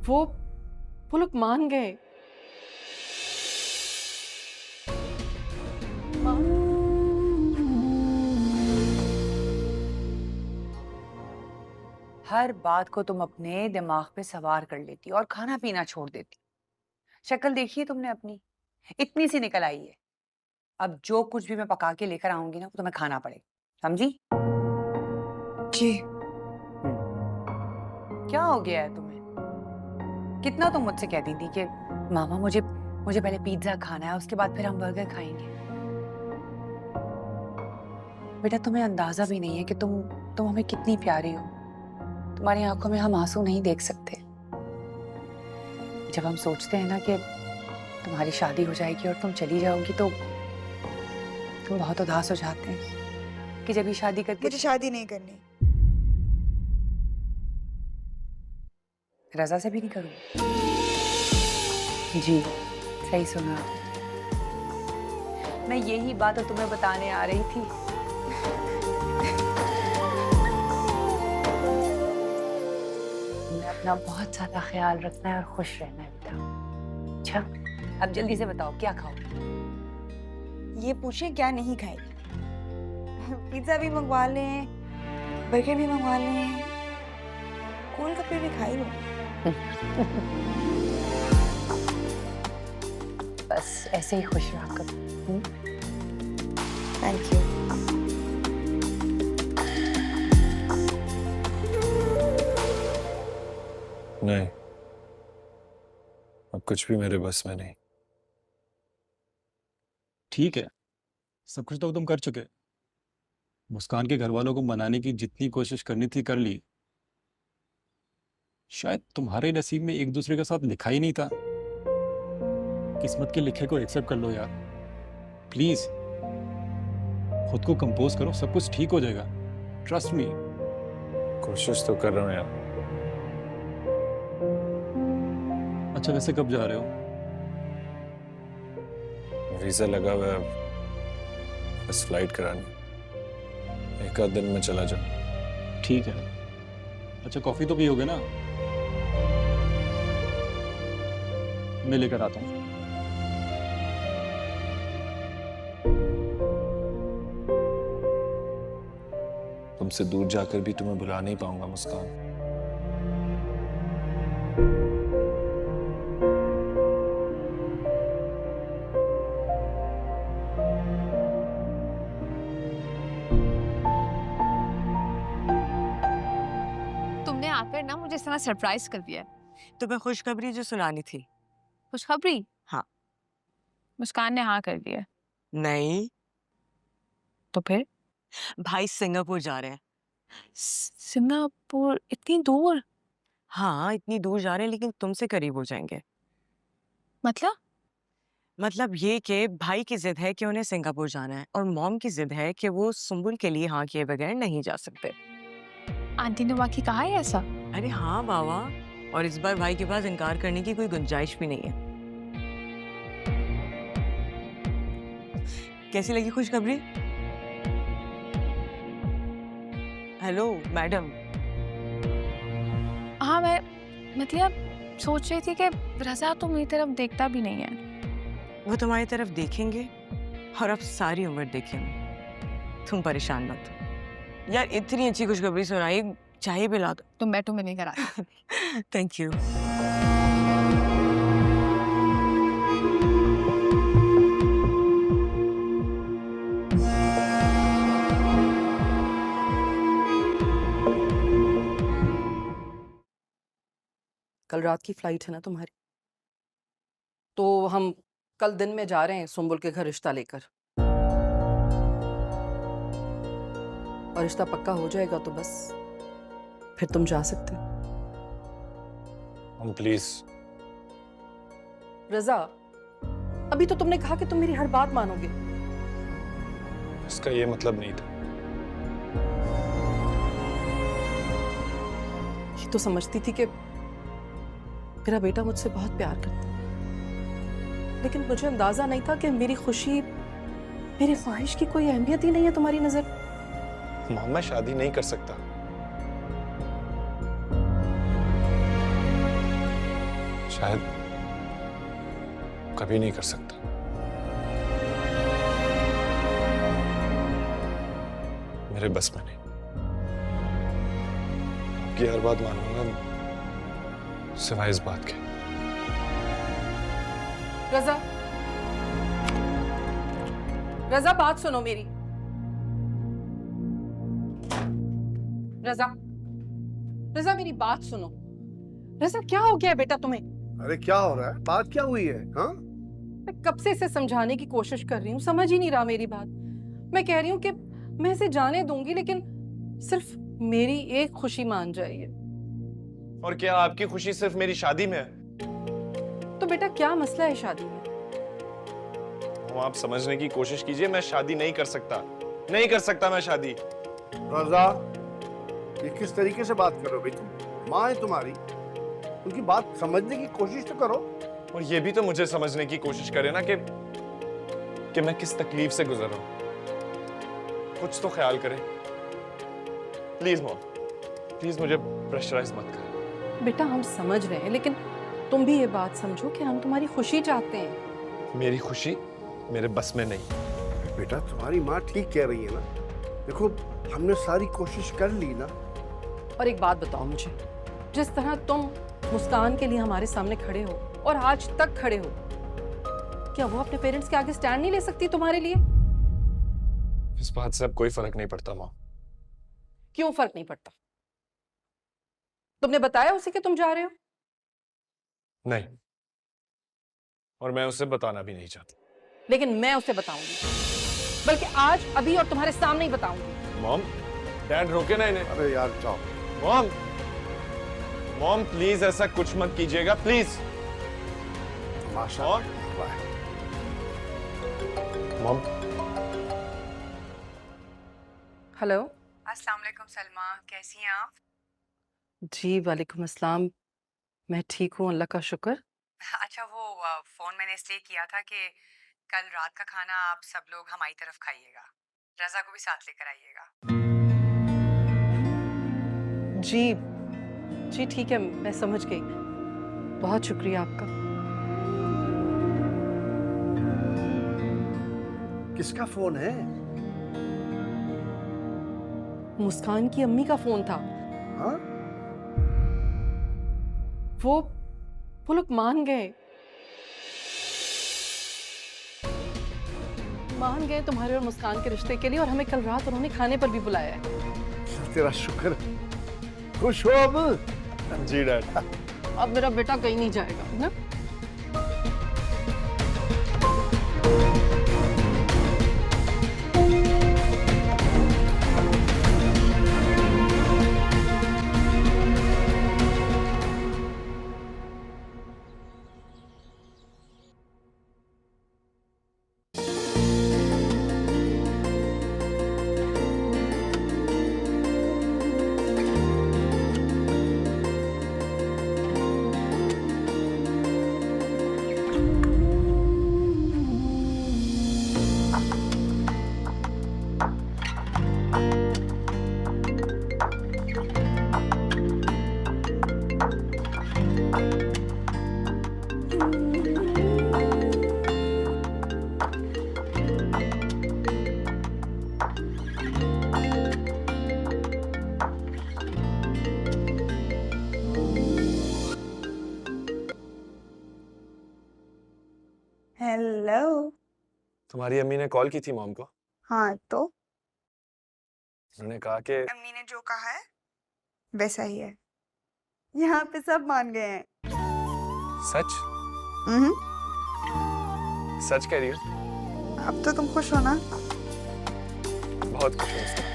वो वो लोग मान गए। हर बात को तुम अपने दिमाग पे सवार कर लेती और खाना पीना छोड़ देती। शक्ल देखी है तुमने अपनी, इतनी सी निकल आई है। अब जो कुछ भी मैं पका के लेकर आऊंगी ना वो तुम्हें खाना पड़ेगा, समझी? जी। क्या हो गया है तुम्हें? कितना तुम मुझसे कहती थी कि मामा मुझे मुझे पहले पिज्जा खाना है, उसके बाद फिर हम बर्गर खाएंगे। बेटा तुम्हें अंदाजा भी नहीं है कि तुम हमें कितनी प्यारी हो। तुम्हारी आंखों में हम आंसू नहीं देख सकते। जब हम सोचते हैं ना कि तुम्हारी शादी हो जाएगी और तुम चली जाओगी तो तुम बहुत उदास हो जाते हैं कि जब ये शादी करके मुझे शादी नहीं करनी। रजा से भी नहीं करूँ। जी सही सुना। मैं यही बात तो तुम्हें बताने आ रही थी। तुम्हें अपना बहुत ज्यादा ख्याल रखना है और खुश रहना है बेटा। अच्छा अब जल्दी से बताओ क्या खाओगे? ये पूछे क्या नहीं खाएगी। पिज्जा भी मंगवा लें, बर्गर भी मंगवा लें, गोलगप्पे भी खा ही लो। बस ऐसे ही खुश रहा करो। Thank you. नहीं, अब कुछ भी मेरे बस में नहीं। ठीक है, सब कुछ तो तुम कर चुके। मुस्कान के घर वालों को मनाने की जितनी कोशिश करनी थी कर ली। शायद तुम्हारे नसीब में एक दूसरे के साथ लिखा ही नहीं था। किस्मत के लिखे को एक्सेप्ट कर लो यार, प्लीज। खुद को कंपोज करो, सब कुछ ठीक हो जाएगा, ट्रस्ट मी। कोशिश तो कर रहा हूँ यार। अच्छा वैसे कब जा रहे हो? वीजा लगा हुआ है, बस फ्लाइट करानी। एक आध दिन में चला जाऊँ। ठीक है। अच्छा कॉफी तो पियोगे ना? मैं लेकर आता हूँ। तुमसे दूर जाकर भी तुम्हें भुला नहीं पाऊंगा मुस्कान। तुमने आकर ना मुझे इस तरह सरप्राइज कर दिया। तुम्हें खुशखबरी जो सुनानी थी। खुशखबरी? हाँ। मुस्कान ने हाँ कर दिया। नहीं, तो फिर? भाई सिंगापुर जा रहे हैं। सिंगापुर? इतनी दूर? हाँ इतनी दूर जा रहे हैं लेकिन तुमसे करीब हो जाएंगे। मतलब ये कि भाई की जिद है कि उन्हें सिंगापुर जाना है और मॉम की जिद है कि वो सुंबुल के लिए हाँ किए बगैर नहीं जा सकते। आंटी ने वाकई कहा है ऐसा? अरे हाँ बाबा, और इस बार भाई के पास इनकार करने की कोई गुंजाइश भी नहीं है। कैसी लगी खुशखबरी? Hello madam. हाँ मैं मतलब सोच रही थी कि रजा तो मेरी तरफ देखता भी नहीं है। वो तुम्हारी तरफ देखेंगे और अब सारी उम्र देखेंगे। तुम परेशान मत हो। यार इतनी अच्छी खुशखबरी सुनाई, चाय पिला दो। तुम बैठो, मैं नहीं करा। Thank you. कल रात की फ्लाइट है ना तुम्हारी, तो हम कल दिन में जा रहे हैं सुंबुल के घर रिश्ता लेकर। और रिश्ता पक्का हो जाएगा तो बस फिर तुम जा सकते हो। प्लीज। रजा, अभी तो तुमने कहा कि तुम मेरी हर बात मानोगे। इसका ये मतलब नहीं था। ये तो समझती थी कि मेरा बेटा मुझसे बहुत प्यार करता है, लेकिन मुझे अंदाजा नहीं था कि मेरी खुशी, मेरी ख्वाहिश की कोई अहमियत ही नहीं है तुम्हारी नजर। मॉम मैं शादी नहीं कर सकता। शायद कभी नहीं कर सकता। मेरे बस में नहीं। आपकी हर बात मान लूंगा सिवाय इस बात के। रजा, रजा बात सुनो मेरी। रजा, रजा मेरी बात सुनो। रजा क्या हो गया है बेटा तुम्हें? अरे क्या हो रहा है? बात क्या हुई है? हाँ? मैं कब से इसे समझाने की कोशिश कर रही हूँ, समझ ही नहीं रहा मेरी बात। मैं कह रही हूँ कि मैं इसे जाने दूंगी, लेकिन सिर्फ मेरी एक खुशी मान जाइए। और क्या आपकी खुशी सिर्फ मेरी शादी में है? तो बेटा क्या मसला है शादी में? आप समझने की कोशिश कीजिए, मैं शादी नहीं कर सकता, नहीं कर सकता मैं शादी। रजा, ये किस तरीके से बात कर रहे हो भाई? तुम माँ है तुम्हारी, उनकी बात समझने की कोशिश तो करो। और ये भी तो मुझे समझने की कोशिश करे ना कि मैं किस तकलीफ से गुजर रहा हूं। कुछ तो ख्याल करे प्लीज मॉम, प्लीज मुझे प्रेशराइज मत कर। बेटा हम समझ रहे हैं, लेकिन तुम भी ये बात समझो कि हम तुम्हारी खुशी चाहते हैं। मेरी खुशी मेरे बस में नहीं। बेटा तुम्हारी माँ ठीक कह रही है ना। देखो हमने सारी कोशिश कर ली ना। और एक बात बताओ मुझे, जिस तरह तुम मुस्कान के लिए हमारे सामने खड़े हो और आज तक खड़े हो, क्या वो अपने पेरेंट्स के आगे स्टैंड नहीं ले सकती तुम्हारे लिए? इस बात से अब कोई फर्क नहीं पड़ता माँ। क्यों फर्क नहीं पड़ता? तुमने बताया उसे कि तुम जा रहे हो? नहीं, और मैं उसे बताना भी नहीं चाहता। लेकिन मैं उसे बताऊंगी, बल्कि आज अभी और तुम्हारे सामने ही बताऊंगी। मॉम, डैड रोके ना इन्हें। अरे यार जाओ। मॉम, मॉम प्लीज ऐसा कुछ मत कीजिएगा प्लीज। माशाल्लाह। मॉम। हेलो। अस्सलाम वालेकुम सलमा, कैसी हैं आप? जी वालेकुम अस्सलाम, मैं ठीक हूँ अल्लाह का शुक्र। अच्छा वो फोन मैंने इसलिए किया था कि कल रात का खाना आप सब लोग हमारी तरफ खाइएगा, रजा को भी साथ लेकर आइएगा। जी जी ठीक है, मैं समझ गई। बहुत शुक्रिया आपका। किसका फोन है? मुस्कान की अम्मी का फोन था। हाँ? वो लोग मान गए तुम्हारे और मुस्कान के रिश्ते के लिए, और हमें कल रात उन्होंने खाने पर भी बुलाया है। तेरा शुक्र। खुश हो अब? जी डैड। अब मेरा बेटा कहीं नहीं जाएगा ना। हेलो। तुम्हारी अम्मी ने कॉल की थी मॉम को। हाँ तो उन्होंने कहा कि अम्मी ने जो कहा है वैसा ही है। यहाँ पे सब मान गए हैं। सच सच कह रही हो? अब तो तुम खुश हो ना? बहुत खुश हूँ।